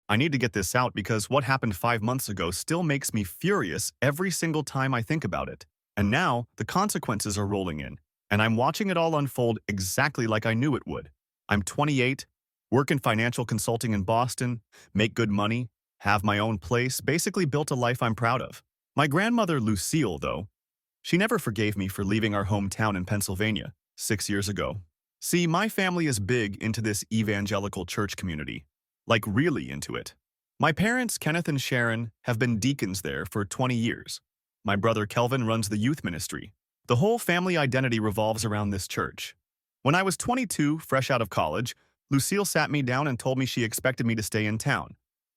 I need to get this out because what happened 5 months ago still makes me furious every single time I think about it. And now, the consequences are rolling in, and I'm watching it all unfold exactly like I knew it would. I'm 28, work in financial consulting in Boston, make good money, have my own place, basically built a life I'm proud of. My grandmother, Lucille, though, she never forgave me for leaving our hometown in Pennsylvania 6 years ago. See, my family is big into this evangelical church community, like really into it. My parents, Kenneth and Sharon, have been deacons there for 20 years. My brother Kelvin runs the youth ministry. The whole family identity revolves around this church. When I was 22, fresh out of college, Lucille sat me down and told me she expected me to stay in town,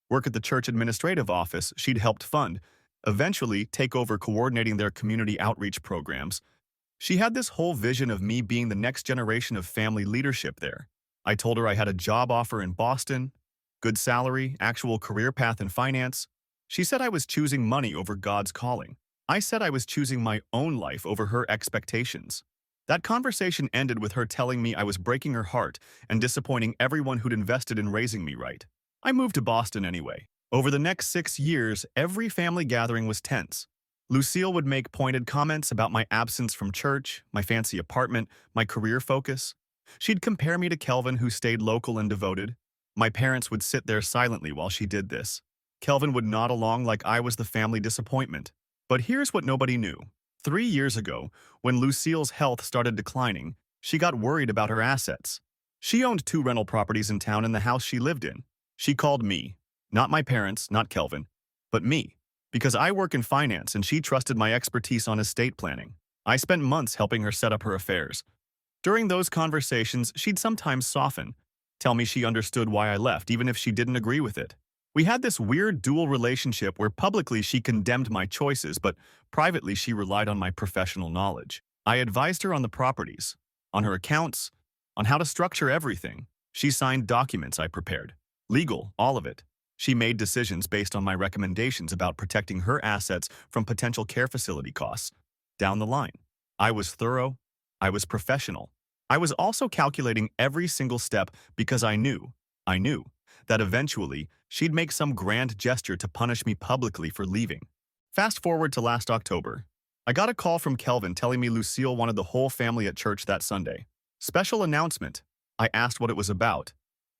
work at the church administrative office she'd helped fund, eventually take over coordinating their community outreach programs. She had this whole vision of me being the next generation of family leadership there. I told her I had a job offer in Boston, good salary, actual career path in finance. She said I was choosing money over God's calling. I said I was choosing my own life over her expectations. That conversation ended with her telling me I was breaking her heart and disappointing everyone who'd invested in raising me right. I moved to Boston anyway. Over the next 6 years, every family gathering was tense. Lucille would make pointed comments about my absence from church, my fancy apartment, my career focus. She'd compare me to Kelvin, who stayed local and devoted. My parents would sit there silently while she did this. Kelvin would nod along like I was the family disappointment. But here's what nobody knew. 3 years ago, when Lucille's health started declining, she got worried about her assets. She owned 2 rental properties in town and the house she lived in. She called me, not my parents, not Kelvin, but me, because I work in finance and she trusted my expertise on estate planning. I spent months helping her set up her affairs. During those conversations, she'd sometimes soften, tell me she understood why I left, even if she didn't agree with it. We had this weird dual relationship where publicly she condemned my choices, but privately she relied on my professional knowledge. I advised her on the properties, on her accounts, on how to structure everything. She signed documents I prepared. Legal, all of it. She made decisions based on my recommendations about protecting her assets from potential care facility costs. Down the line, I was thorough. I was professional. I was also calculating every single step because I knew that eventually she'd make some grand gesture to punish me publicly for leaving. Fast forward to last October. I got a call from Kelvin telling me Lucille wanted the whole family at church that Sunday. Special announcement. I asked what it was about.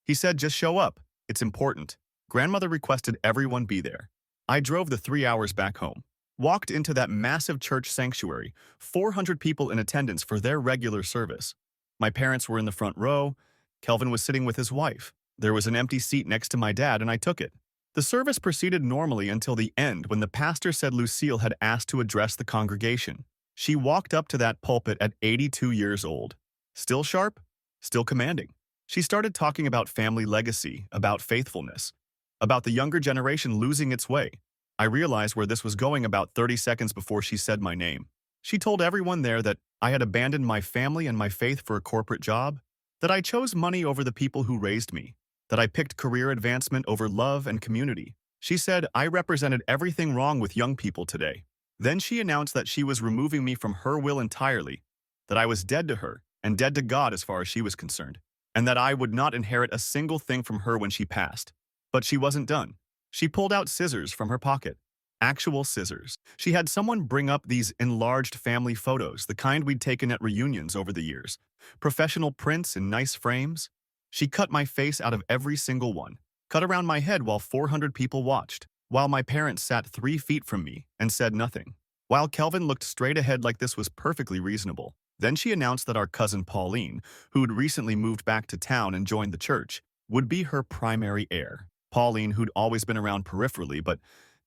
He said, just show up. It's important. Grandmother requested everyone be there. I drove the 3 hours back home. Walked into that massive church sanctuary, 400 people in attendance for their regular service. My parents were in the front row. Kelvin was sitting with his wife. There was an empty seat next to my dad, and I took it. The service proceeded normally until the end when the pastor said Lucille had asked to address the congregation. She walked up to that pulpit at 82 years old. Still sharp, still commanding. She started talking about family legacy, about faithfulness, about the younger generation losing its way. I realized where this was going about 30 seconds before she said my name. She told everyone there that I had abandoned my family and my faith for a corporate job, that I chose money over the people who raised me, that I picked career advancement over love and community. She said I represented everything wrong with young people today. Then she announced that she was removing me from her will entirely, that I was dead to her and dead to God as far as she was concerned, and that I would not inherit a single thing from her when she passed. But she wasn't done. She pulled out scissors from her pocket. Actual scissors. She had someone bring up these enlarged family photos, the kind we'd taken at reunions over the years. Professional prints in nice frames. She cut my face out of every single one, cut around my head while 400 people watched, while my parents sat 3 feet from me and said nothing, while Kelvin looked straight ahead like this was perfectly reasonable. Then she announced that our cousin Pauline, who'd recently moved back to town and joined the church, would be her primary heir. Pauline, who'd always been around peripherally, but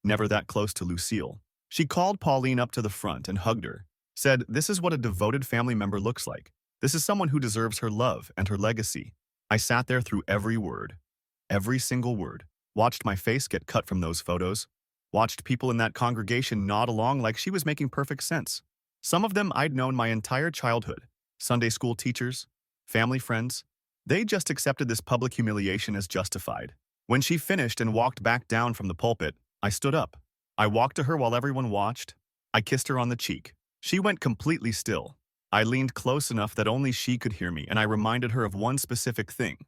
never that close to Lucille. She called Pauline up to the front and hugged her, said, "This is what a devoted family member looks like. This is someone who deserves her love and her legacy." I sat there through every word, every single word, watched my face get cut from those photos, watched people in that congregation nod along like she was making perfect sense. Some of them I'd known my entire childhood, Sunday school teachers, family friends. They just accepted this public humiliation as justified. When she finished and walked back down from the pulpit, I stood up. I walked to her while everyone watched. I kissed her on the cheek. She went completely still. I leaned close enough that only she could hear me, and I reminded her of one specific thing.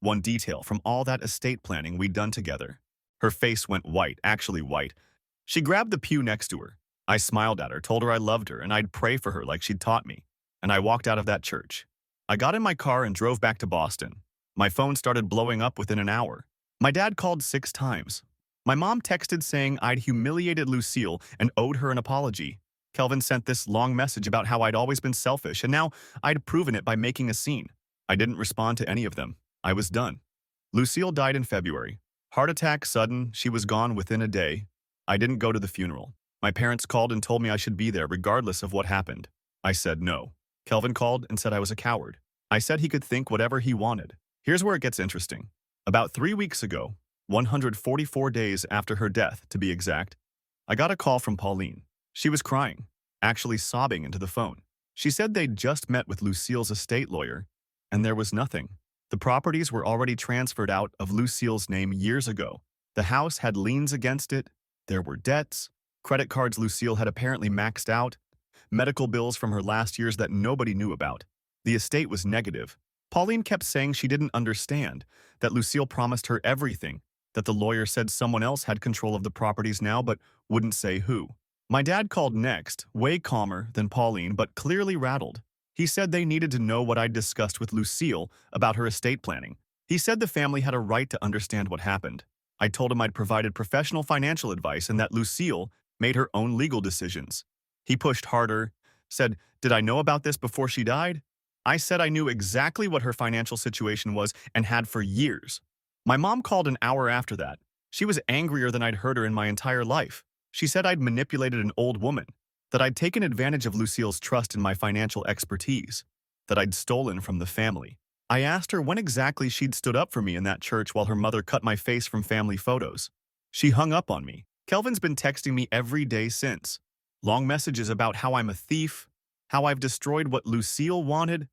one detail from all that estate planning we'd done together. Her face went white, actually white. She grabbed the pew next to her. I smiled at her, told her I loved her, and I'd pray for her like she'd taught me. And I walked out of that church. I got in my car and drove back to Boston. My phone started blowing up within an hour. My dad called 6 times. My mom texted saying I'd humiliated Lucille and owed her an apology. Kelvin sent this long message about how I'd always been selfish, and now I'd proven it by making a scene. I didn't respond to any of them. I was done. Lucille died in February. Heart attack, sudden, she was gone within a day. I didn't go to the funeral. My parents called and told me I should be there regardless of what happened. I said no. Kelvin called and said I was a coward. I said he could think whatever he wanted. Here's where it gets interesting. About 3 weeks ago, 144 days after her death, to be exact, I got a call from Pauline. She was crying, actually sobbing into the phone. She said they'd just met with Lucille's estate lawyer, and there was nothing. The properties were already transferred out of Lucille's name years ago. The house had liens against it. There were debts, credit cards Lucille had apparently maxed out, medical bills from her last years that nobody knew about. The estate was negative. Pauline kept saying she didn't understand, that Lucille promised her everything, that the lawyer said someone else had control of the properties now but wouldn't say who. My dad called next, way calmer than Pauline but clearly rattled. He said they needed to know what I'd discussed with Lucille about her estate planning. He said the family had a right to understand what happened. I told him I'd provided professional financial advice and that Lucille made her own legal decisions. He pushed harder, said, "Did I know about this before she died?" I said I knew exactly what her financial situation was and had for years. My mom called an hour after that. She was angrier than I'd heard her in my entire life. She said I'd manipulated an old woman, that I'd taken advantage of Lucille's trust in my financial expertise, that I'd stolen from the family. I asked her when exactly she'd stood up for me in that church while her mother cut my face from family photos. She hung up on me. Kelvin's been texting me every day since. Long messages about how I'm a thief, how I've destroyed what Lucille wanted,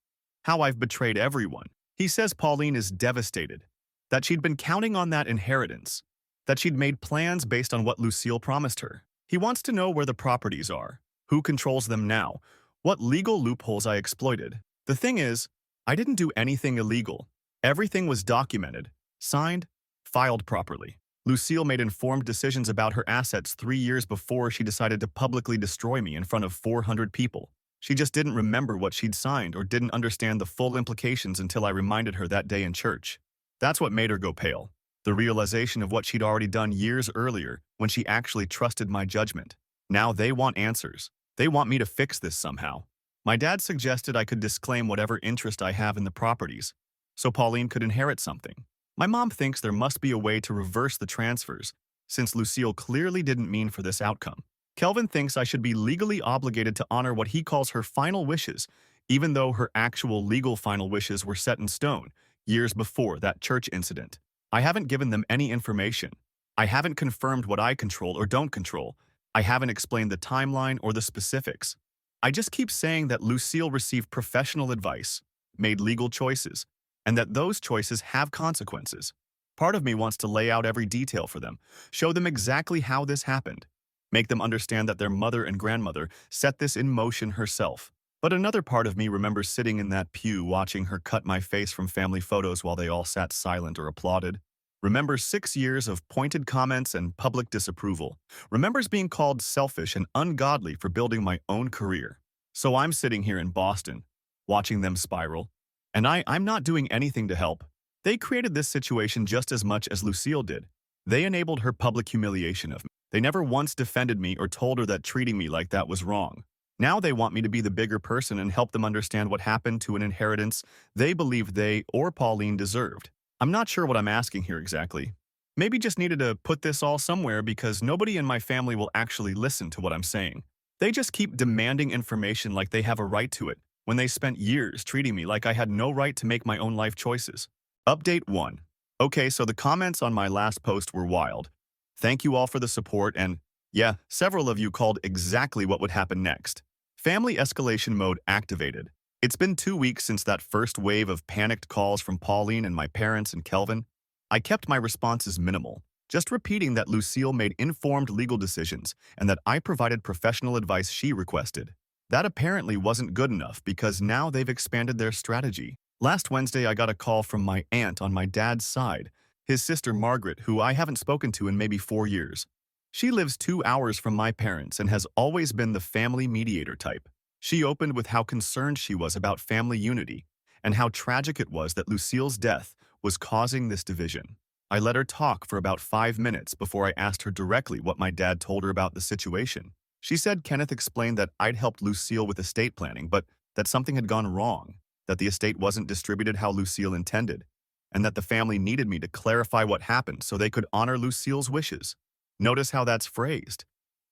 how I've betrayed everyone. He says Pauline is devastated, that she'd been counting on that inheritance, that she'd made plans based on what Lucille promised her. He wants to know where the properties are, who controls them now, what legal loopholes I exploited. The thing is, I didn't do anything illegal. Everything was documented, signed, filed properly. Lucille made informed decisions about her assets 3 years before she decided to publicly destroy me in front of 400 people. She just didn't remember what she'd signed or didn't understand the full implications until I reminded her that day in church. That's what made her go pale. The realization of what she'd already done years earlier when she actually trusted my judgment. Now they want answers. They want me to fix this somehow. My dad suggested I could disclaim whatever interest I have in the properties, so Pauline could inherit something. My mom thinks there must be a way to reverse the transfers, since Lucille clearly didn't mean for this outcome. Kelvin thinks I should be legally obligated to honor what he calls her final wishes, even though her actual legal final wishes were set in stone years before that church incident. I haven't given them any information. I haven't confirmed what I control or don't control. I haven't explained the timeline or the specifics. I just keep saying that Lucille received professional advice, made legal choices, and that those choices have consequences. Part of me wants to lay out every detail for them, show them exactly how this happened, make them understand that their mother and grandmother set this in motion herself. But another part of me remembers sitting in that pew watching her cut my face from family photos while they all sat silent or applauded. Remembers 6 years of pointed comments and public disapproval. Remembers being called selfish and ungodly for building my own career. So I'm sitting here in Boston, watching them spiral, and I'm not doing anything to help. They created this situation just as much as Lucille did. They enabled her public humiliation of me. They never once defended me or told her that treating me like that was wrong. Now they want me to be the bigger person and help them understand what happened to an inheritance they believe they or Pauline deserved. I'm not sure what I'm asking here exactly. Maybe just needed to put this all somewhere because nobody in my family will actually listen to what I'm saying. They just keep demanding information like they have a right to it, when they spent years treating me like I had no right to make my own life choices. Update 1. Okay, so the comments on my last post were wild. Thank you all for the support and, yeah, several of you called exactly what would happen next. Family escalation mode activated. It's been 2 weeks since that first wave of panicked calls from Pauline and my parents and Kelvin. I kept my responses minimal, just repeating that Lucille made informed legal decisions and that I provided professional advice she requested. That apparently wasn't good enough because now they've expanded their strategy. Last Wednesday, I got a call from my aunt on my dad's side, his sister Margaret, who I haven't spoken to in maybe 4 years. She lives 2 hours from my parents and has always been the family mediator type. She opened with how concerned she was about family unity and how tragic it was that Lucille's death was causing this division. I let her talk for about 5 minutes before I asked her directly what my dad told her about the situation. She said Kenneth explained that I'd helped Lucille with estate planning, but that something had gone wrong, that the estate wasn't distributed how Lucille intended, and that the family needed me to clarify what happened so they could honor Lucille's wishes. Notice how that's phrased.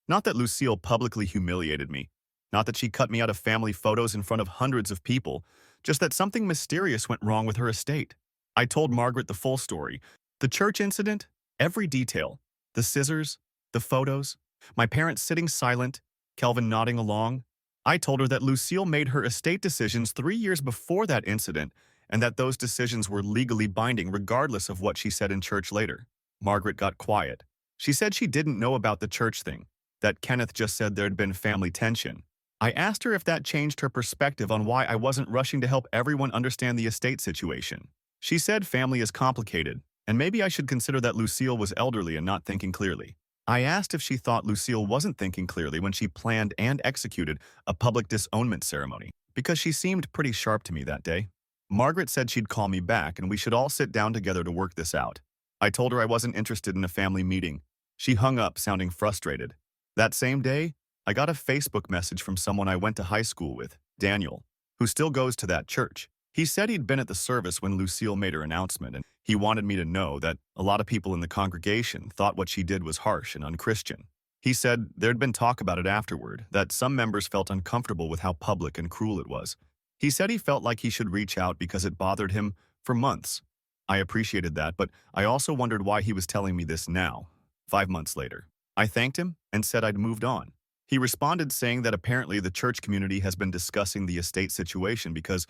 Not that Lucille publicly humiliated me, not that she cut me out of family photos in front of hundreds of people, just that something mysterious went wrong with her estate. I told Margaret the full story, the church incident, every detail, the scissors, the photos, my parents sitting silent, Kelvin nodding along. I told her that Lucille made her estate decisions 3 years before that incident and that those decisions were legally binding regardless of what she said in church later. Margaret got quiet. She said she didn't know about the church thing, that Kenneth just said there'd been family tension. I asked her if that changed her perspective on why I wasn't rushing to help everyone understand the estate situation. She said family is complicated, and maybe I should consider that Lucille was elderly and not thinking clearly. I asked if she thought Lucille wasn't thinking clearly when she planned and executed a public disownment ceremony, because she seemed pretty sharp to me that day. Margaret said she'd call me back and we should all sit down together to work this out. I told her I wasn't interested in a family meeting. She hung up, sounding frustrated. That same day, I got a Facebook message from someone I went to high school with, Daniel, who still goes to that church. He said he'd been at the service when Lucille made her announcement, and he wanted me to know that a lot of people in the congregation thought what she did was harsh and unchristian. He said there'd been talk about it afterward, that some members felt uncomfortable with how public and cruel it was. He said he felt like he should reach out because it bothered him for months. I appreciated that, but I also wondered why he was telling me this now, 5 months later. I thanked him and said I'd moved on. He responded saying that apparently the church community has been discussing the estate situation because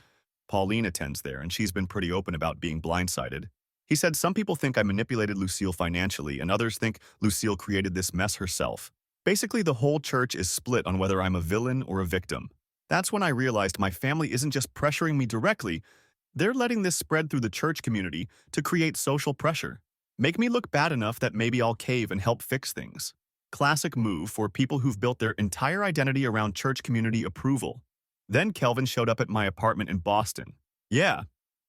Pauline attends there and she's been pretty open about being blindsided. He said some people think I manipulated Lucille financially and others think Lucille created this mess herself. Basically, the whole church is split on whether I'm a villain or a victim. That's when I realized my family isn't just pressuring me directly, they're letting this spread through the church community to create social pressure. Make me look bad enough that maybe I'll cave and help fix things. Classic move for people who've built their entire identity around church community approval. Then Kelvin showed up at my apartment in Boston. Yeah,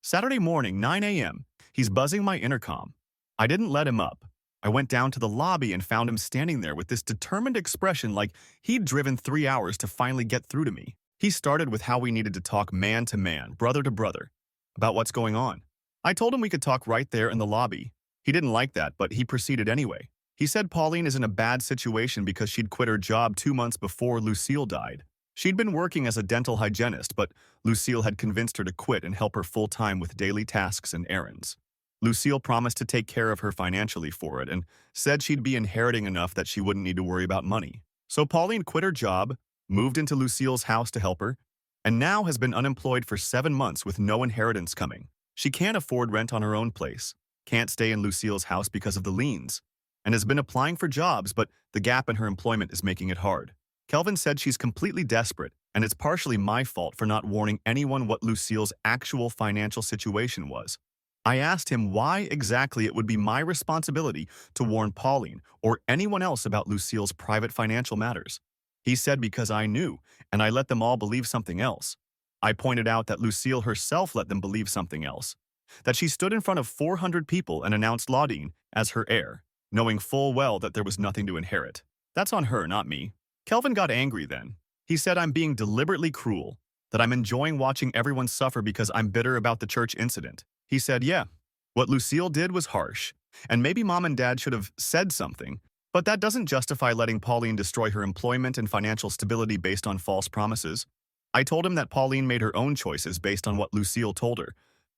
Saturday morning, 9 a.m. He's buzzing my intercom. I didn't let him up. I went down to the lobby and found him standing there with this determined expression like he'd driven 3 hours to finally get through to me. He started with how we needed to talk man to man, brother to brother, about what's going on. I told him we could talk right there in the lobby. He didn't like that, but he proceeded anyway. He said Pauline is in a bad situation because she'd quit her job 2 months before Lucille died. She'd been working as a dental hygienist, but Lucille had convinced her to quit and help her full-time with daily tasks and errands. Lucille promised to take care of her financially for it and said she'd be inheriting enough that she wouldn't need to worry about money. So Pauline quit her job, moved into Lucille's house to help her, and now has been unemployed for 7 months with no inheritance coming. She can't afford rent on her own place, can't stay in Lucille's house because of the liens, and has been applying for jobs, but the gap in her employment is making it hard. Kelvin said she's completely desperate, and it's partially my fault for not warning anyone what Lucille's actual financial situation was. I asked him why exactly it would be my responsibility to warn Pauline or anyone else about Lucille's private financial matters. He said because I knew, and I let them all believe something else. I pointed out that Lucille herself let them believe something else, that she stood in front of 400 people and announced Laudine as her heir, knowing full well that there was nothing to inherit. That's on her, not me. Kelvin got angry then. He said I'm being deliberately cruel, that I'm enjoying watching everyone suffer because I'm bitter about the church incident. He said, yeah, what Lucille did was harsh, and maybe mom and dad should have said something, but that doesn't justify letting Pauline destroy her employment and financial stability based on false promises. I told him that Pauline made her own choices based on what Lucille told her,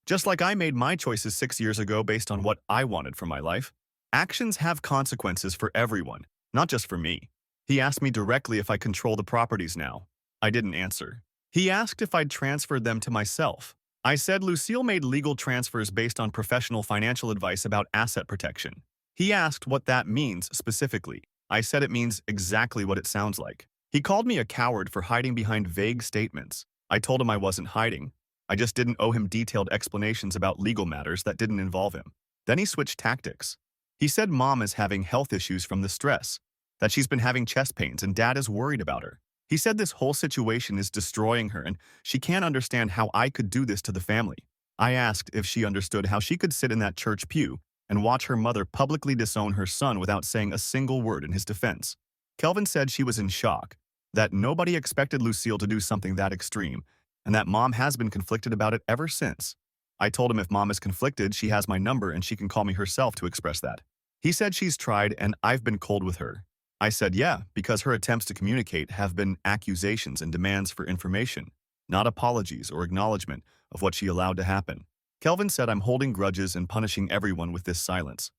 just like I made my choices 6 years ago based on what I wanted for my life. Actions have consequences for everyone, not just for me. He asked me directly if I control the properties now. I didn't answer. He asked if I'd transferred them to myself. I said Lucille made legal transfers based on professional financial advice about asset protection. He asked what that means specifically. I said it means exactly what it sounds like. He called me a coward for hiding behind vague statements. I told him I wasn't hiding. I just didn't owe him detailed explanations about legal matters that didn't involve him. Then he switched tactics. He said mom is having health issues from the stress, that she's been having chest pains and dad is worried about her. He said this whole situation is destroying her and she can't understand how I could do this to the family. I asked if she understood how she could sit in that church pew and watch her mother publicly disown her son without saying a single word in his defense. Kelvin said she was in shock, that nobody expected Lucille to do something that extreme, and that mom has been conflicted about it ever since. I told him if mom is conflicted, she has my number and she can call me herself to express that. He said she's tried and I've been cold with her. I said yeah, because her attempts to communicate have been accusations and demands for information, not apologies or acknowledgement of what she allowed to happen. Kelvin said I'm holding grudges and punishing everyone with this silence.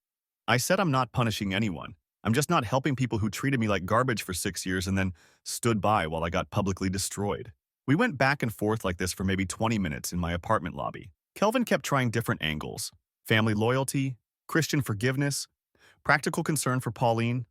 I said I'm not punishing anyone. I'm just not helping people who treated me like garbage for 6 years and then stood by while I got publicly destroyed. We went back and forth like this for maybe 20 minutes in my apartment lobby. Kelvin kept trying different angles: family loyalty, Christian forgiveness, practical concern for Pauline,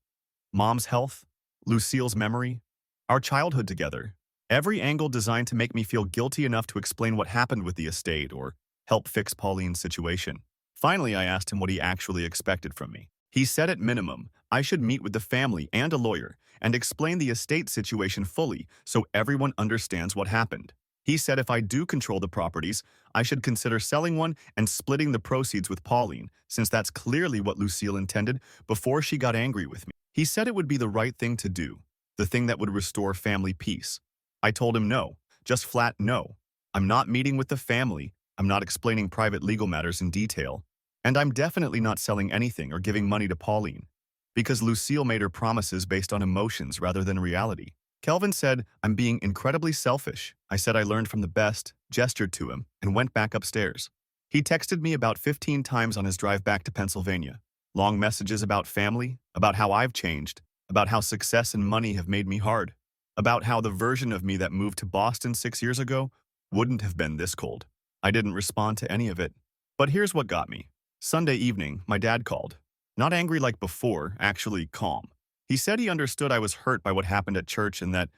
mom's health, Lucille's memory, our childhood together. Every angle designed to make me feel guilty enough to explain what happened with the estate or help fix Pauline's situation. Finally, I asked him what he actually expected from me. He said at minimum, I should meet with the family and a lawyer and explain the estate situation fully so everyone understands what happened. He said if I do control the properties, I should consider selling one and splitting the proceeds with Pauline, since that's clearly what Lucille intended before she got angry with me. He said it would be the right thing to do, the thing that would restore family peace. I told him no, just flat no. I'm not meeting with the family, I'm not explaining private legal matters in detail, and I'm definitely not selling anything or giving money to Pauline, because Lucille made her promises based on emotions rather than reality. Kelvin said, I'm being incredibly selfish. I said I learned from the best, gestured to him, and went back upstairs. He texted me about 15 times on his drive back to Pennsylvania. Long messages about family, about how I've changed, about how success and money have made me hard, about how the version of me that moved to Boston 6 years ago wouldn't have been this cold. I didn't respond to any of it. But here's what got me. Sunday evening, my dad called. Not angry like before, actually calm. He said he understood I was hurt by what happened at church and that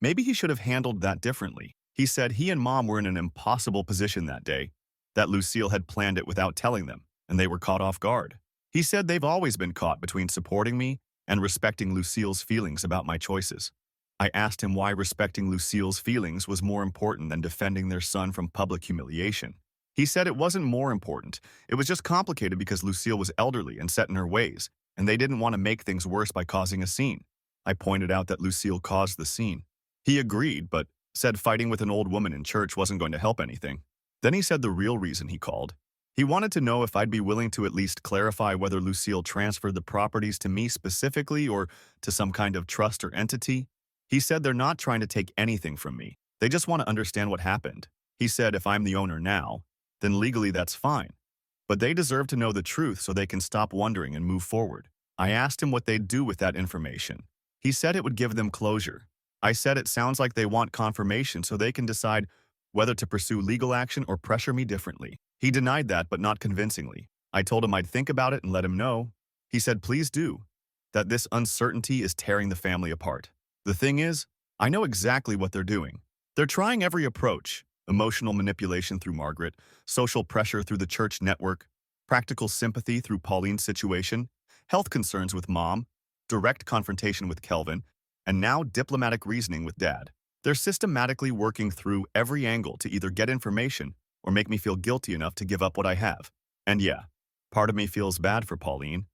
maybe he should have handled that differently. He said he and mom were in an impossible position that day, that Lucille had planned it without telling them, and they were caught off guard. He said they've always been caught between supporting me and respecting Lucille's feelings about my choices. I asked him why respecting Lucille's feelings was more important than defending their son from public humiliation. He said it wasn't more important, it was just complicated because Lucille was elderly and set in her ways, and they didn't want to make things worse by causing a scene. I pointed out that Lucille caused the scene. He agreed, but said fighting with an old woman in church wasn't going to help anything. Then he said the real reason he called. He wanted to know if I'd be willing to at least clarify whether Lucille transferred the properties to me specifically or to some kind of trust or entity. He said they're not trying to take anything from me. They just want to understand what happened. He said if I'm the owner now, then legally that's fine. But they deserve to know the truth so they can stop wondering and move forward. I asked him what they'd do with that information. He said it would give them closure. I said it sounds like they want confirmation so they can decide whether to pursue legal action or pressure me differently. He denied that, but not convincingly. I told him I'd think about it and let him know. He said, please do, that this uncertainty is tearing the family apart. The thing is, I know exactly what they're doing. They're trying every approach: emotional manipulation through Margaret, social pressure through the church network, practical sympathy through Pauline's situation, health concerns with mom, direct confrontation with Kelvin, and now diplomatic reasoning with dad. They're systematically working through every angle to either get information or make me feel guilty enough to give up what I have. And yeah, part of me feels bad for Pauline.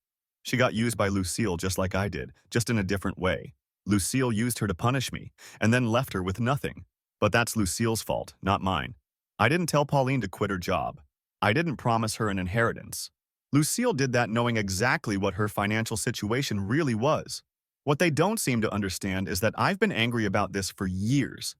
She got used by Lucille just like I did, just in a different way. Lucille used her to punish me, and then left her with nothing. But that's Lucille's fault, not mine. I didn't tell Pauline to quit her job. I didn't promise her an inheritance. Lucille did that knowing exactly what her financial situation really was. What they don't seem to understand is that I've been angry about this for years.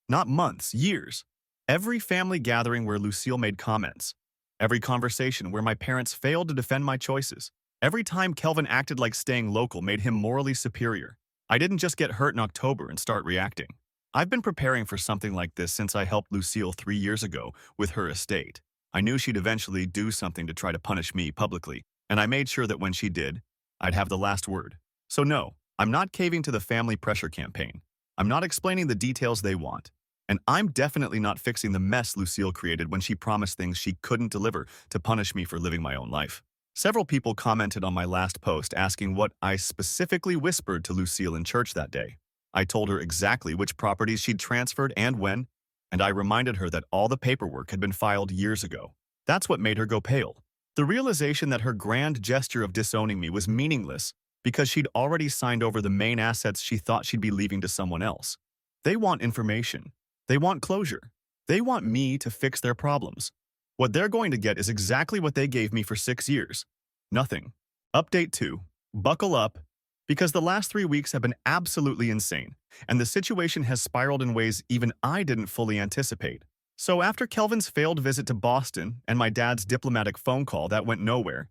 Not months, years. Every family gathering where Lucille made comments. Every conversation where my parents failed to defend my choices. Every time Kelvin acted like staying local made him morally superior. I didn't just get hurt in October and start reacting. I've been preparing for something like this since I helped Lucille 3 years ago with her estate. I knew she'd eventually do something to try to punish me publicly, and I made sure that when she did, I'd have the last word. So no, I'm not caving to the family pressure campaign. I'm not explaining the details they want. And I'm definitely not fixing the mess Lucille created when she promised things she couldn't deliver to punish me for living my own life. Several people commented on my last post asking what I specifically whispered to Lucille in church that day. I told her exactly which properties she'd transferred and when, and I reminded her that all the paperwork had been filed years ago. That's what made her go pale. The realization that her grand gesture of disowning me was meaningless because she'd already signed over the main assets she thought she'd be leaving to someone else. They want information. They want closure. They want me to fix their problems. What they're going to get is exactly what they gave me for 6 years. Nothing. Update 2. Buckle up, because the last 3 weeks have been absolutely insane, and the situation has spiraled in ways even I didn't fully anticipate. So after Kelvin's failed visit to Boston and my dad's diplomatic phone call that went nowhere,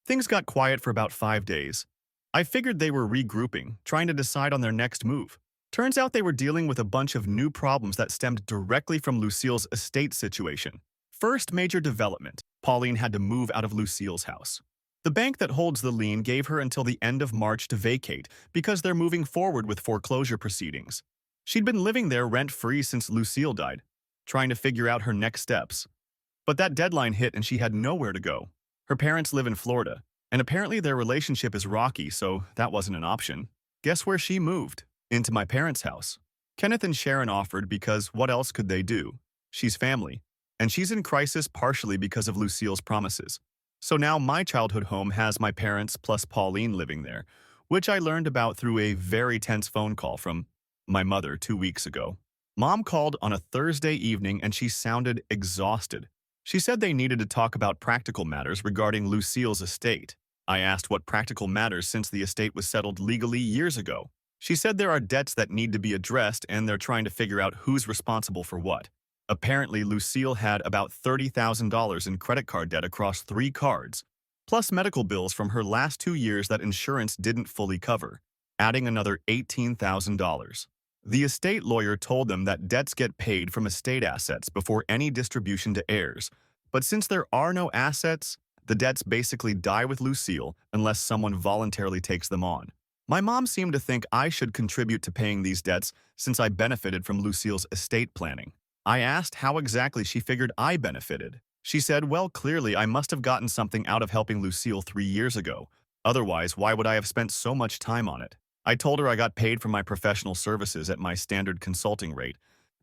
things got quiet for about 5 days. I figured they were regrouping, trying to decide on their next move. Turns out they were dealing with a bunch of new problems that stemmed directly from Lucille's estate situation. First major development, Pauline had to move out of Lucille's house. The bank that holds the lien gave her until the end of March to vacate because they're moving forward with foreclosure proceedings. She'd been living there rent-free since Lucille died, trying to figure out her next steps. But that deadline hit and she had nowhere to go. Her parents live in Florida, and apparently their relationship is rocky, so that wasn't an option. Guess where she moved? Into my parents' house. Kenneth and Sharon offered because what else could they do? She's family, and she's in crisis partially because of Lucille's promises. So now my childhood home has my parents plus Pauline living there, which I learned about through a very tense phone call from my mother 2 weeks ago. Mom called on a Thursday evening and she sounded exhausted. She said they needed to talk about practical matters regarding Lucille's estate. I asked what practical matters since the estate was settled legally years ago. She said there are debts that need to be addressed and they're trying to figure out who's responsible for what. Apparently, Lucille had about $30,000 in credit card debt across 3 cards, plus medical bills from her last 2 years that insurance didn't fully cover, adding another $18,000. The estate lawyer told them that debts get paid from estate assets before any distribution to heirs, but since there are no assets, the debts basically die with Lucille unless someone voluntarily takes them on. My mom seemed to think I should contribute to paying these debts since I benefited from Lucille's estate planning. I asked how exactly she figured I benefited. She said, well, clearly I must have gotten something out of helping Lucille 3 years ago. Otherwise, why would I have spent so much time on it? I told her I got paid for my professional services at my standard consulting rate,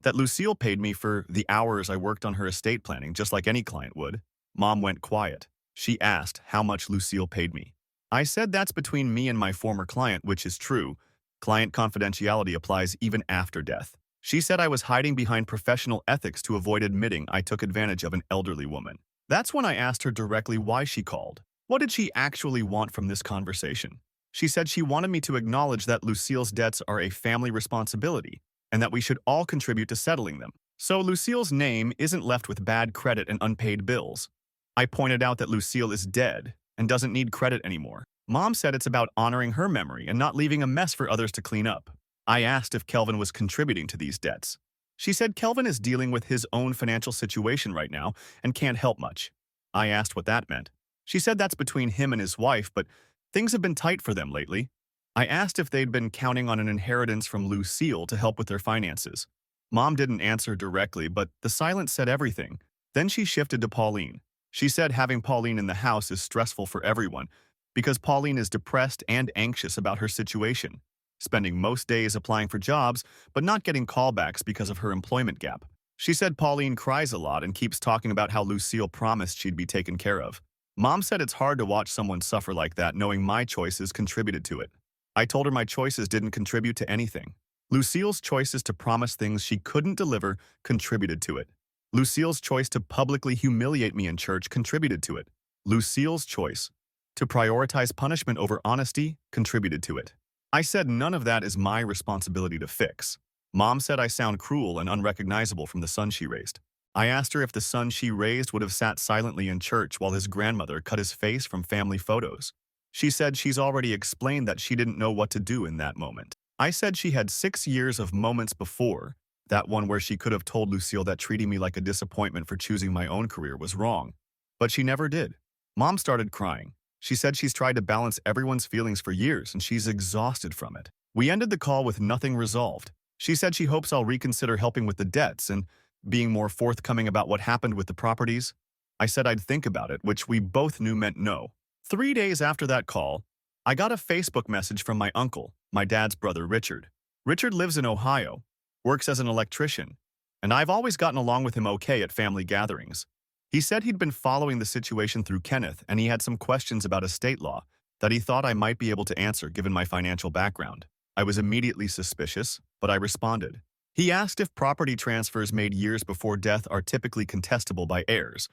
that Lucille paid me for the hours I worked on her estate planning just like any client would. Mom went quiet. She asked how much Lucille paid me. I said that's between me and my former client, which is true. Client confidentiality applies even after death. She said I was hiding behind professional ethics to avoid admitting I took advantage of an elderly woman. That's when I asked her directly why she called. What did she actually want from this conversation? She said she wanted me to acknowledge that Lucille's debts are a family responsibility and that we should all contribute to settling them. So Lucille's name isn't left with bad credit and unpaid bills. I pointed out that Lucille is dead and doesn't need credit anymore. Mom said it's about honoring her memory and not leaving a mess for others to clean up. I asked if Kelvin was contributing to these debts. She said Kelvin is dealing with his own financial situation right now and can't help much. I asked what that meant. She said that's between him and his wife, but things have been tight for them lately. I asked if they'd been counting on an inheritance from Lucille to help with their finances. Mom didn't answer directly, but the silence said everything. Then she shifted to Pauline. She said having Pauline in the house is stressful for everyone because Pauline is depressed and anxious about her situation, spending most days applying for jobs but not getting callbacks because of her employment gap. She said Pauline cries a lot and keeps talking about how Lucille promised she'd be taken care of. Mom said it's hard to watch someone suffer like that knowing my choices contributed to it. I told her my choices didn't contribute to anything. Lucille's choices to promise things she couldn't deliver contributed to it. Lucille's choice to publicly humiliate me in church contributed to it. Lucille's choice to prioritize punishment over honesty contributed to it. I said none of that is my responsibility to fix. Mom said I sound cruel and unrecognizable from the son she raised. I asked her if the son she raised would have sat silently in church while his grandmother cut his face from family photos. She said she's already explained that she didn't know what to do in that moment. I said she had 6 years of moments before, that one where she could have told Lucille that treating me like a disappointment for choosing my own career was wrong. But she never did. Mom started crying. She said she's tried to balance everyone's feelings for years and she's exhausted from it. We ended the call with nothing resolved. She said she hopes I'll reconsider helping with the debts and being more forthcoming about what happened with the properties. I said I'd think about it, which we both knew meant no. 3 days after that call, I got a Facebook message from my uncle, my dad's brother, Richard. Richard lives in Ohio, works as an electrician, and I've always gotten along with him okay at family gatherings. He said he'd been following the situation through Kenneth and he had some questions about estate law that he thought I might be able to answer given my financial background. I was immediately suspicious, but I responded. He asked if property transfers made years before death are typically contestable by heirs.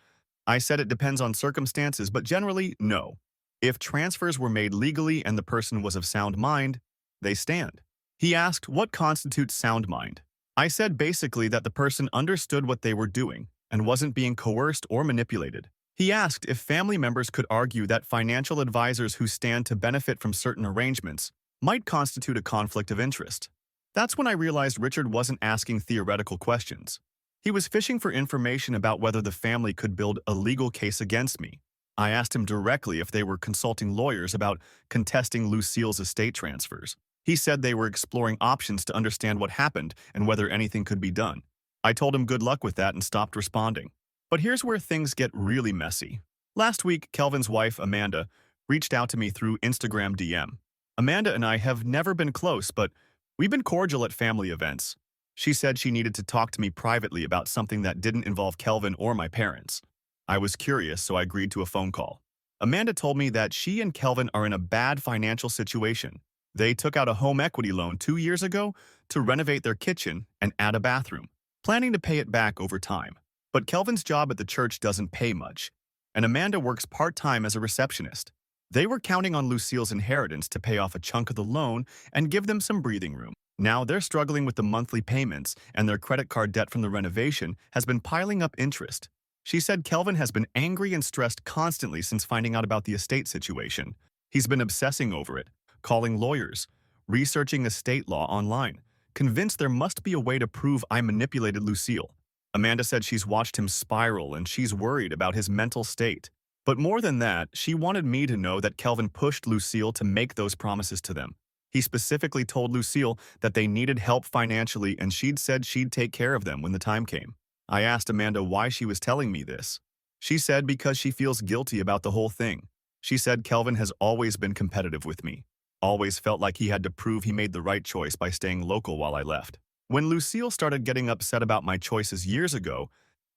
I said it depends on circumstances, but generally, no. If transfers were made legally and the person was of sound mind, they stand. He asked what constitutes sound mind. I said basically that the person understood what they were doing and wasn't being coerced or manipulated. He asked if family members could argue that financial advisors who stand to benefit from certain arrangements might constitute a conflict of interest. That's when I realized Richard wasn't asking theoretical questions. He was fishing for information about whether the family could build a legal case against me. I asked him directly if they were consulting lawyers about contesting Lucille's estate transfers. He said they were exploring options to understand what happened and whether anything could be done. I told him good luck with that and stopped responding. But here's where things get really messy. Last week, Kelvin's wife, Amanda, reached out to me through Instagram DM. Amanda and I have never been close, but we've been cordial at family events. She said she needed to talk to me privately about something that didn't involve Kelvin or my parents. I was curious, so I agreed to a phone call. Amanda told me that she and Kelvin are in a bad financial situation. They took out a home equity loan 2 years ago to renovate their kitchen and add a bathroom, planning to pay it back over time. But Kelvin's job at the church doesn't pay much, and Amanda works part-time as a receptionist. They were counting on Lucille's inheritance to pay off a chunk of the loan and give them some breathing room. Now they're struggling with the monthly payments, and their credit card debt from the renovation has been piling up interest. She said Kelvin has been angry and stressed constantly since finding out about the estate situation. He's been obsessing over it, calling lawyers, researching estate law online, convinced there must be a way to prove I manipulated Lucille. Amanda said she's watched him spiral and she's worried about his mental state. But more than that, she wanted me to know that Kelvin pushed Lucille to make those promises to them. He specifically told Lucille that they needed help financially and she'd said she'd take care of them when the time came. I asked Amanda why she was telling me this. She said because she feels guilty about the whole thing. She said Kelvin has always been competitive with me, always felt like he had to prove he made the right choice by staying local while I left. When Lucille started getting upset about my choices years ago,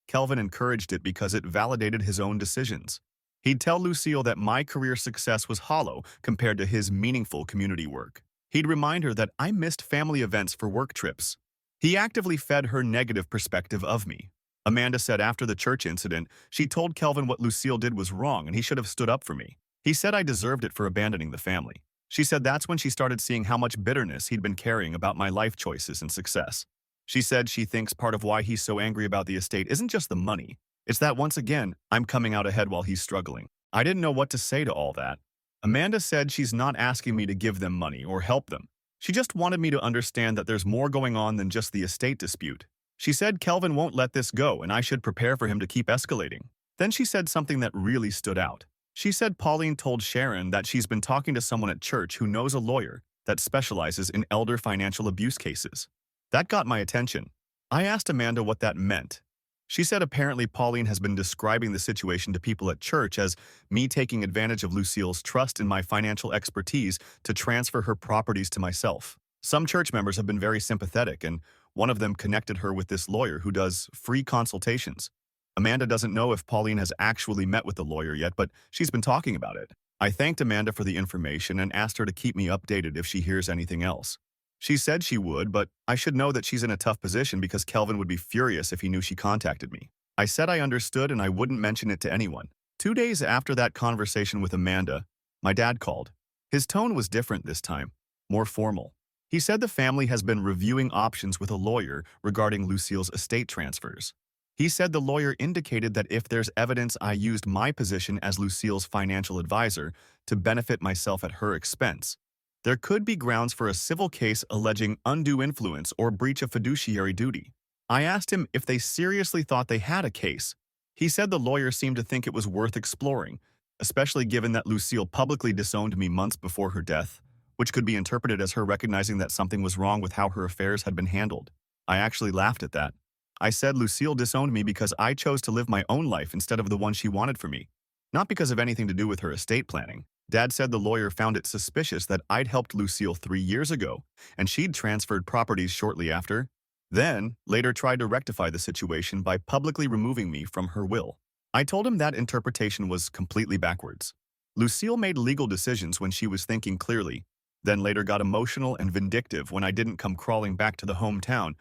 Kelvin encouraged it because it validated his own decisions. He'd tell Lucille that my career success was hollow compared to his meaningful community work. He'd remind her that I missed family events for work trips. He actively fed her negative perspective of me. Amanda said after the church incident, she told Kelvin what Lucille did was wrong and he should have stood up for me. He said I deserved it for abandoning the family. She said that's when she started seeing how much bitterness he'd been carrying about my life choices and success. She said she thinks part of why he's so angry about the estate isn't just the money. It's that once again, I'm coming out ahead while he's struggling. I didn't know what to say to all that. Amanda said she's not asking me to give them money or help them. She just wanted me to understand that there's more going on than just the estate dispute. She said Kelvin won't let this go and I should prepare for him to keep escalating. Then she said something that really stood out. She said Pauline told Sharon that she's been talking to someone at church who knows a lawyer that specializes in elder financial abuse cases. That got my attention. I asked Amanda what that meant. She said apparently Pauline has been describing the situation to people at church as me taking advantage of Lucille's trust in my financial expertise to transfer her properties to myself. Some church members have been very sympathetic, and one of them connected her with this lawyer who does free consultations. Amanda doesn't know if Pauline has actually met with the lawyer yet, but she's been talking about it. I thanked Amanda for the information and asked her to keep me updated if she hears anything else. She said she would, but I should know that she's in a tough position because Kelvin would be furious if he knew she contacted me. I said I understood and I wouldn't mention it to anyone. 2 days after that conversation with Amanda, my dad called. His tone was different this time, more formal. He said the family has been reviewing options with a lawyer regarding Lucille's estate transfers. He said the lawyer indicated that if there's evidence I used my position as Lucille's financial advisor to benefit myself at her expense, there could be grounds for a civil case alleging undue influence or breach of fiduciary duty. I asked him if they seriously thought they had a case. He said the lawyer seemed to think it was worth exploring, especially given that Lucille publicly disowned me months before her death, which could be interpreted as her recognizing that something was wrong with how her affairs had been handled. I actually laughed at that. I said Lucille disowned me because I chose to live my own life instead of the one she wanted for me, not because of anything to do with her estate planning. Dad said the lawyer found it suspicious that I'd helped Lucille 3 years ago, and she'd transferred properties shortly after. Then, later tried to rectify the situation by publicly removing me from her will. I told him that interpretation was completely backwards. Lucille made legal decisions when she was thinking clearly, then later got emotional and vindictive when I didn't come crawling back to the hometown,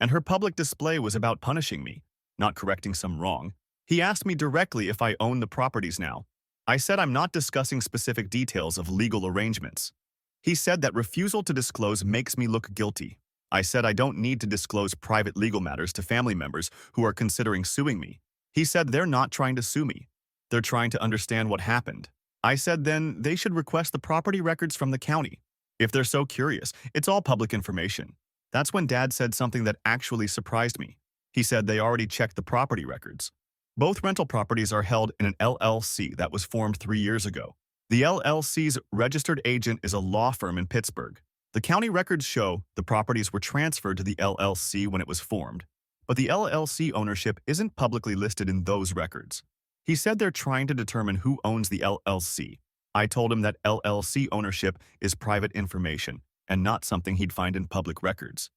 and her public display was about punishing me, not correcting some wrong. He asked me directly if I own the properties now. I said I'm not discussing specific details of legal arrangements. He said that refusal to disclose makes me look guilty. I said I don't need to disclose private legal matters to family members who are considering suing me. He said they're not trying to sue me. They're trying to understand what happened. I said then they should request the property records from the county. If they're so curious, it's all public information. That's when Dad said something that actually surprised me. He said they already checked the property records. Both rental properties are held in an LLC that was formed 3 years ago. The LLC's registered agent is a law firm in Pittsburgh. The county records show the properties were transferred to the LLC when it was formed, but the LLC ownership isn't publicly listed in those records. He said they're trying to determine who owns the LLC. I told him that LLC ownership is private information and not something he'd find in public records.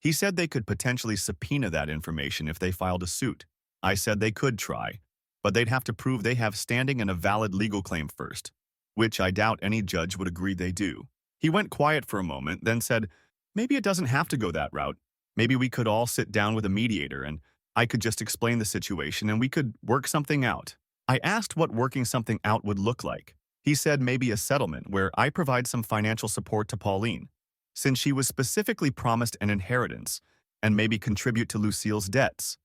He said they could potentially subpoena that information if they filed a suit. I said they could try, but they'd have to prove they have standing and a valid legal claim first, which I doubt any judge would agree they do. He went quiet for a moment, then said, maybe it doesn't have to go that route. Maybe we could all sit down with a mediator and I could just explain the situation and we could work something out. I asked what working something out would look like. He said maybe a settlement where I provide some financial support to Pauline, since she was specifically promised an inheritance, and maybe contribute to Lucille's debts.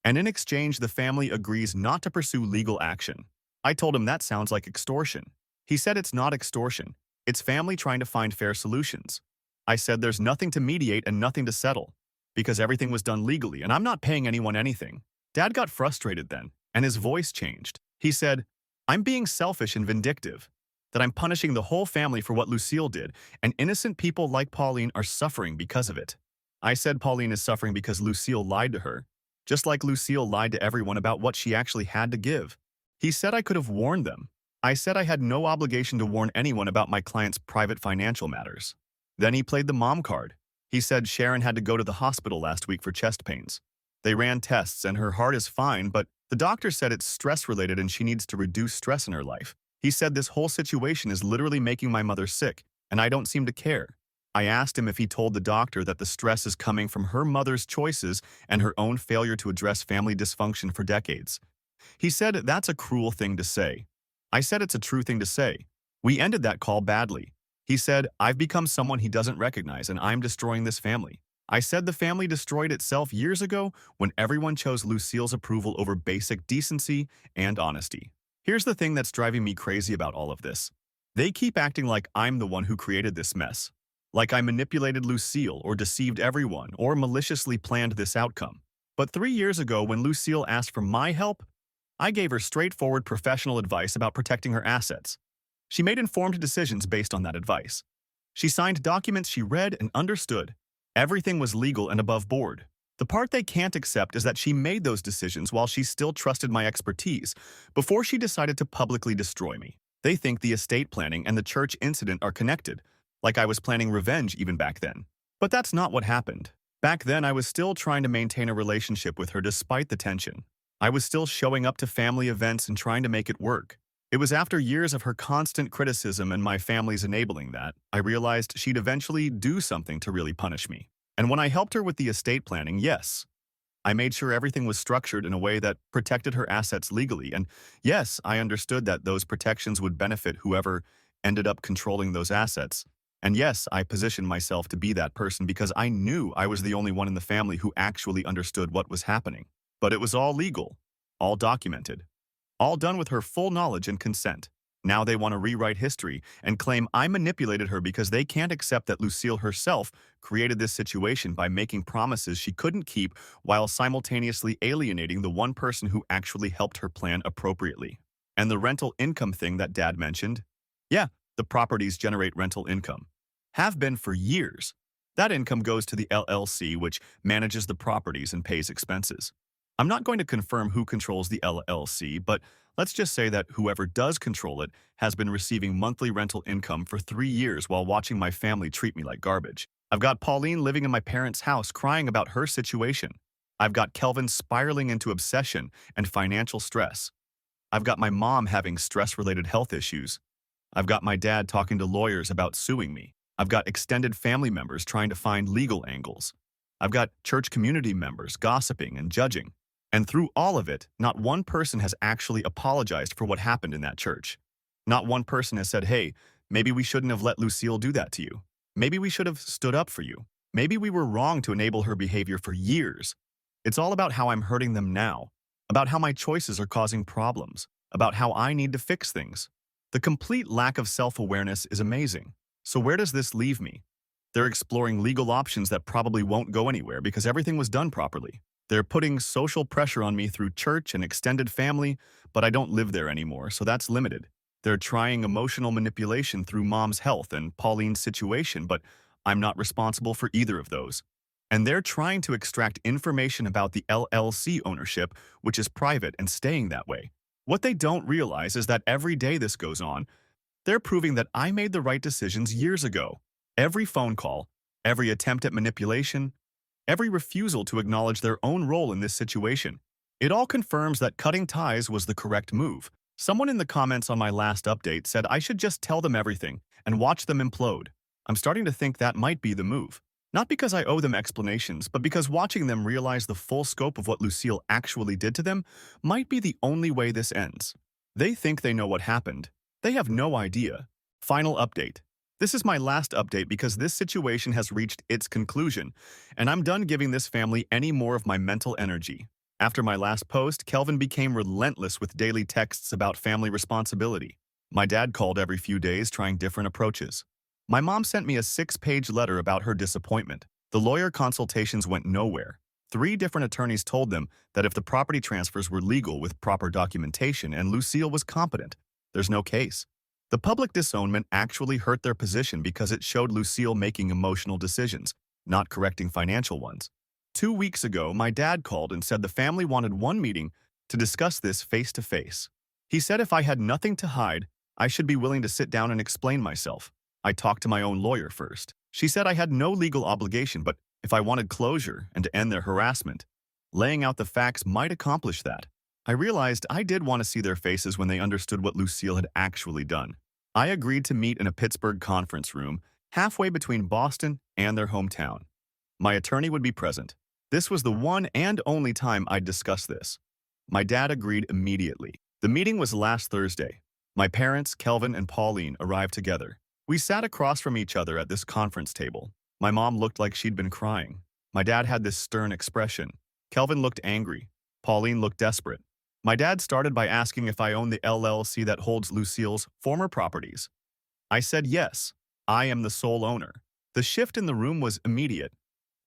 And in exchange, the family agrees not to pursue legal action. I told him that sounds like extortion. He said it's not extortion. It's family trying to find fair solutions. I said there's nothing to mediate and nothing to settle, because everything was done legally and I'm not paying anyone anything. Dad got frustrated then, and his voice changed. He said, I'm being selfish and vindictive, that I'm punishing the whole family for what Lucille did, and innocent people like Pauline are suffering because of it. I said Pauline is suffering because Lucille lied to her, just like Lucille lied to everyone about what she actually had to give. He said I could have warned them. I said I had no obligation to warn anyone about my client's private financial matters. Then he played the mom card. He said Sharon had to go to the hospital last week for chest pains. They ran tests and her heart is fine, but the doctor said it's stress-related and she needs to reduce stress in her life. He said this whole situation is literally making my mother sick, and I don't seem to care. I asked him if he told the doctor that the stress is coming from her mother's choices and her own failure to address family dysfunction for decades. He said that's a cruel thing to say. I said it's a true thing to say. We ended that call badly. He said, I've become someone he doesn't recognize and I'm destroying this family. I said the family destroyed itself years ago when everyone chose Lucille's approval over basic decency and honesty. Here's the thing that's driving me crazy about all of this. They keep acting like I'm the one who created this mess. Like I manipulated Lucille or deceived everyone or maliciously planned this outcome. But 3 years ago when Lucille asked for my help, I gave her straightforward professional advice about protecting her assets. She made informed decisions based on that advice. She signed documents she read and understood. Everything was legal and above board. The part they can't accept is that she made those decisions while she still trusted my expertise before she decided to publicly destroy me. They think the estate planning and the church incident are connected, like I was planning revenge even back then. But that's not what happened. Back then, I was still trying to maintain a relationship with her despite the tension. I was still showing up to family events and trying to make it work. It was after years of her constant criticism and my family's enabling that I realized she'd eventually do something to really punish me. And when I helped her with the estate planning, yes, I made sure everything was structured in a way that protected her assets legally. And yes, I understood that those protections would benefit whoever ended up controlling those assets. And yes, I positioned myself to be that person because I knew I was the only one in the family who actually understood what was happening. But it was all legal, all documented, all done with her full knowledge and consent. Now they want to rewrite history and claim I manipulated her because they can't accept that Lucille herself created this situation by making promises she couldn't keep while simultaneously alienating the one person who actually helped her plan appropriately. And the rental income thing that Dad mentioned? Yeah, the properties generate rental income. Have been for years. That income goes to the LLC, which manages the properties and pays expenses. I'm not going to confirm who controls the LLC, but let's just say that whoever does control it has been receiving monthly rental income for 3 years while watching my family treat me like garbage. I've got Pauline living in my parents' house crying about her situation. I've got Kelvin spiraling into obsession and financial stress. I've got my mom having stress-related health issues. I've got my dad talking to lawyers about suing me. I've got extended family members trying to find legal angles. I've got church community members gossiping and judging. And through all of it, not one person has actually apologized for what happened in that church. Not one person has said, hey, maybe we shouldn't have let Lucille do that to you. Maybe we should have stood up for you. Maybe we were wrong to enable her behavior for years. It's all about how I'm hurting them now, about how my choices are causing problems, about how I need to fix things. The complete lack of self-awareness is amazing. So where does this leave me? They're exploring legal options that probably won't go anywhere because everything was done properly. They're putting social pressure on me through church and extended family, but I don't live there anymore, so that's limited. They're trying emotional manipulation through mom's health and Pauline's situation, but I'm not responsible for either of those. And they're trying to extract information about the LLC ownership, which is private and staying that way. What they don't realize is that every day this goes on, they're proving that I made the right decisions years ago. Every phone call, every attempt at manipulation, every refusal to acknowledge their own role in this situation. It all confirms that cutting ties was the correct move. Someone in the comments on my last update said I should just tell them everything and watch them implode. I'm starting to think that might be the move. Not because I owe them explanations, but because watching them realize the full scope of what Lucille actually did to them might be the only way this ends. They think they know what happened. They have no idea. Final update. This is my last update because this situation has reached its conclusion, and I'm done giving this family any more of my mental energy. After my last post, Kelvin became relentless with daily texts about family responsibility. My dad called every few days trying different approaches. My mom sent me a 6-page letter about her disappointment. The lawyer consultations went nowhere. 3 different attorneys told them that if the property transfers were legal with proper documentation and Lucille was competent, there's no case. The public disownment actually hurt their position because it showed Lucille making emotional decisions, not correcting financial ones. 2 weeks ago, my dad called and said the family wanted one meeting to discuss this face-to-face. He said if I had nothing to hide, I should be willing to sit down and explain myself. I talked to my own lawyer first. She said I had no legal obligation, but if I wanted closure and to end their harassment, laying out the facts might accomplish that. I realized I did want to see their faces when they understood what Lucille had actually done. I agreed to meet in a Pittsburgh conference room, halfway between Boston and their hometown. My attorney would be present. This was the one and only time I'd discuss this. My dad agreed immediately. The meeting was last Thursday. My parents, Kelvin and Pauline, arrived together. We sat across from each other at this conference table. My mom looked like she'd been crying. My dad had this stern expression. Kelvin looked angry. Pauline looked desperate. My dad started by asking if I own the LLC that holds Lucille's former properties. I said yes, I am the sole owner. The shift in the room was immediate.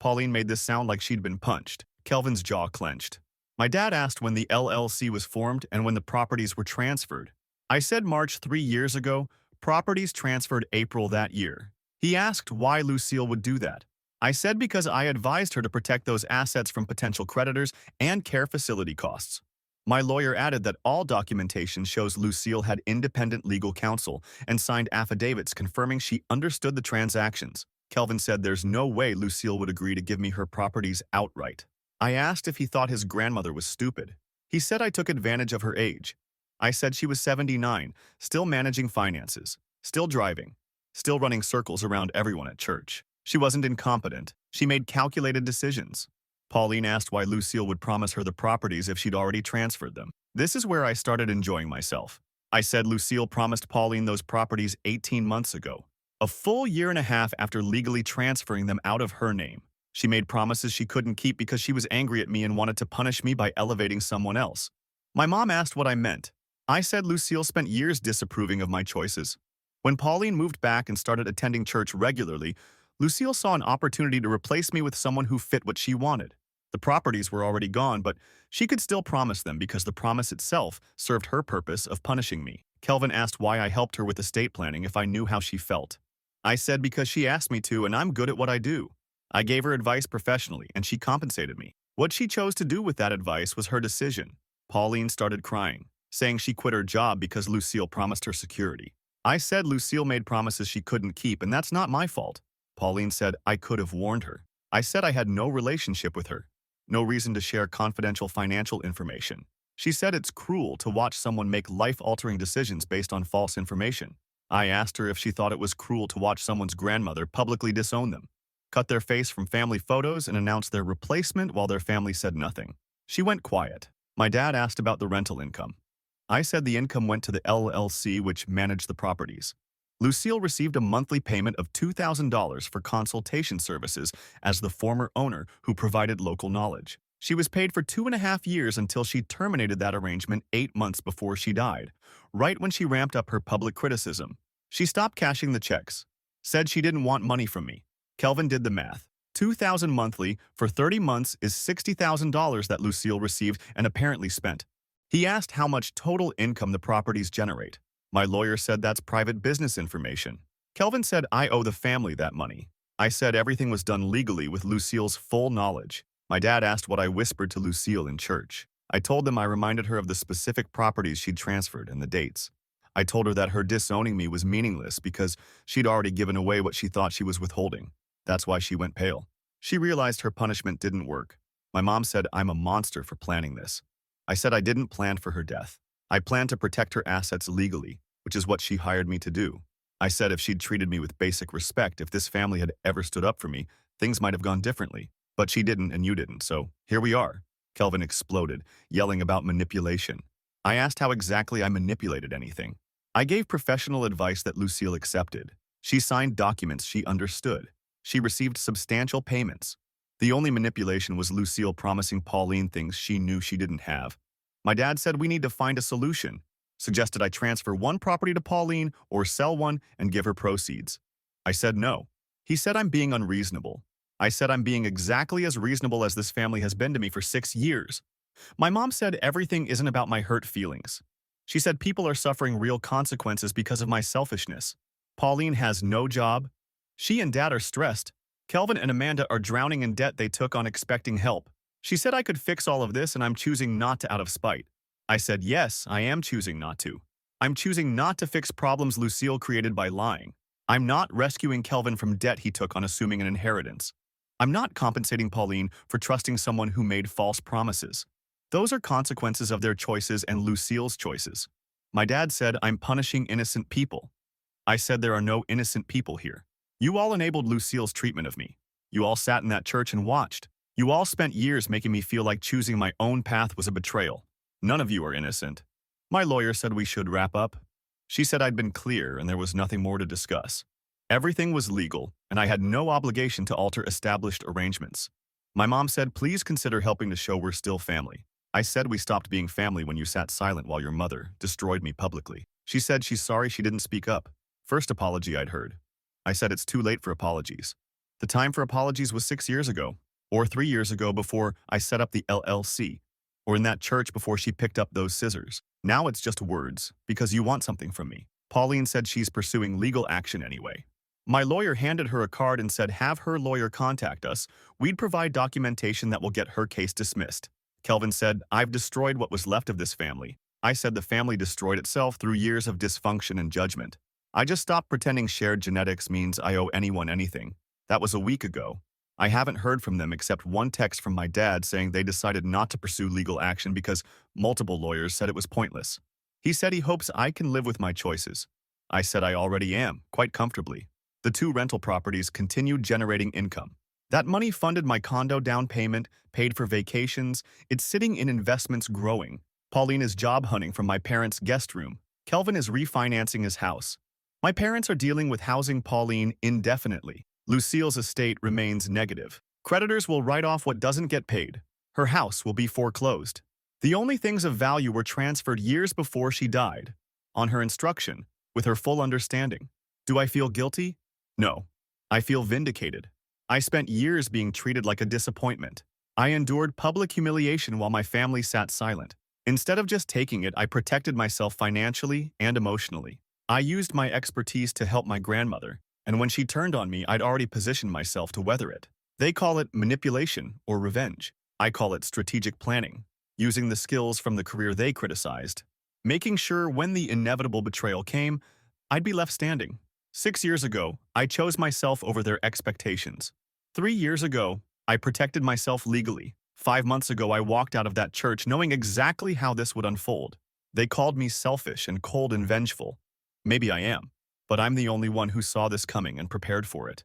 Pauline made this sound like she'd been punched. Kelvin's jaw clenched. My dad asked when the LLC was formed and when the properties were transferred. I said March 3 years ago, properties transferred April that year. He asked why Lucille would do that. I said because I advised her to protect those assets from potential creditors and care facility costs. My lawyer added that all documentation shows Lucille had independent legal counsel and signed affidavits confirming she understood the transactions. Kelvin said there's no way Lucille would agree to give me her properties outright. I asked if he thought his grandmother was stupid. He said I took advantage of her age. I said she was 79, still managing finances, still driving, still running circles around everyone at church. She wasn't incompetent. She made calculated decisions. Pauline asked why Lucille would promise her the properties if she'd already transferred them. This is where I started enjoying myself. I said Lucille promised Pauline those properties 18 months ago, a full year and a half after legally transferring them out of her name. She made promises she couldn't keep because she was angry at me and wanted to punish me by elevating someone else. My mom asked what I meant. I said Lucille spent years disapproving of my choices. When Pauline moved back and started attending church regularly, Lucille saw an opportunity to replace me with someone who fit what she wanted. The properties were already gone, but she could still promise them because the promise itself served her purpose of punishing me. Kelvin asked why I helped her with estate planning if I knew how she felt. I said because she asked me to and I'm good at what I do. I gave her advice professionally and she compensated me. What she chose to do with that advice was her decision. Pauline started crying, saying she quit her job because Lucille promised her security. I said Lucille made promises she couldn't keep and that's not my fault. Pauline said I could have warned her. I said I had no relationship with her. No reason to share confidential financial information. She said it's cruel to watch someone make life-altering decisions based on false information. I asked her if she thought it was cruel to watch someone's grandmother publicly disown them, cut their face from family photos and announce their replacement while their family said nothing. She went quiet. My dad asked about the rental income. I said the income went to the LLC which managed the properties. Lucille received a monthly payment of $2,000 for consultation services as the former owner who provided local knowledge. She was paid for 2.5 years until she terminated that arrangement 8 months before she died, right when she ramped up her public criticism. She stopped cashing the checks, said she didn't want money from me. Kelvin did the math. $2,000 monthly for 30 months is $60,000 that Lucille received and apparently spent. He asked how much total income the properties generate. My lawyer said that's private business information. Kelvin said I owe the family that money. I said everything was done legally with Lucille's full knowledge. My dad asked what I whispered to Lucille in church. I told them I reminded her of the specific properties she'd transferred and the dates. I told her that her disowning me was meaningless because she'd already given away what she thought she was withholding. That's why she went pale. She realized her punishment didn't work. My mom said I'm a monster for planning this. I said I didn't plan for her death. I planned to protect her assets legally, which is what she hired me to do. I said if she'd treated me with basic respect, if this family had ever stood up for me, things might have gone differently. But she didn't and you didn't, so here we are. Kelvin exploded, yelling about manipulation. I asked how exactly I manipulated anything. I gave professional advice that Lucille accepted. She signed documents she understood. She received substantial payments. The only manipulation was Lucille promising Pauline things she knew she didn't have. My dad said we need to find a solution, suggested I transfer one property to Pauline or sell one and give her proceeds. I said no. He said I'm being unreasonable. I said I'm being exactly as reasonable as this family has been to me for 6 years. My mom said everything isn't about my hurt feelings. She said people are suffering real consequences because of my selfishness. Pauline has no job. She and Dad are stressed. Kelvin and Amanda are drowning in debt they took on expecting help. She said I could fix all of this and I'm choosing not to out of spite. I said yes, I am choosing not to. I'm choosing not to fix problems Lucille created by lying. I'm not rescuing Kelvin from debt he took on assuming an inheritance. I'm not compensating Pauline for trusting someone who made false promises. Those are consequences of their choices and Lucille's choices. My dad said I'm punishing innocent people. I said there are no innocent people here. You all enabled Lucille's treatment of me. You all sat in that church and watched. You all spent years making me feel like choosing my own path was a betrayal. None of you are innocent. My lawyer said we should wrap up. She said I'd been clear and there was nothing more to discuss. Everything was legal, and I had no obligation to alter established arrangements. My mom said, please consider helping to show we're still family. I said we stopped being family when you sat silent while your mother destroyed me publicly. She said she's sorry she didn't speak up. First apology I'd heard. I said it's too late for apologies. The time for apologies was 6 years ago, or 3 years ago before I set up the LLC, or in that church before she picked up those scissors. Now it's just words, because you want something from me. Pauline said she's pursuing legal action anyway. My lawyer handed her a card and said have her lawyer contact us. We'd provide documentation that will get her case dismissed. Kelvin said, I've destroyed what was left of this family. I said the family destroyed itself through years of dysfunction and judgment. I just stopped pretending shared genetics means I owe anyone anything. That was a week ago. I haven't heard from them except one text from my dad saying they decided not to pursue legal action because multiple lawyers said it was pointless. He said he hopes I can live with my choices. I said I already am, quite comfortably. The 2 rental properties continued generating income. That money funded my condo down payment, paid for vacations. It's sitting in investments growing. Pauline is job hunting from my parents' guest room. Kelvin is refinancing his house. My parents are dealing with housing Pauline indefinitely. Lucille's estate remains negative. Creditors will write off what doesn't get paid. Her house will be foreclosed. The only things of value were transferred years before she died, on her instruction, with her full understanding. Do I feel guilty? No. I feel vindicated. I spent years being treated like a disappointment. I endured public humiliation while my family sat silent. Instead of just taking it, I protected myself financially and emotionally. I used my expertise to help my grandmother. And when she turned on me, I'd already positioned myself to weather it. They call it manipulation or revenge. I call it strategic planning, using the skills from the career they criticized, making sure when the inevitable betrayal came, I'd be left standing. 6 years ago, I chose myself over their expectations. 3 years ago, I protected myself legally. 5 months ago, I walked out of that church knowing exactly how this would unfold. They called me selfish and cold and vengeful. Maybe I am, but I'm the only one who saw this coming and prepared for it.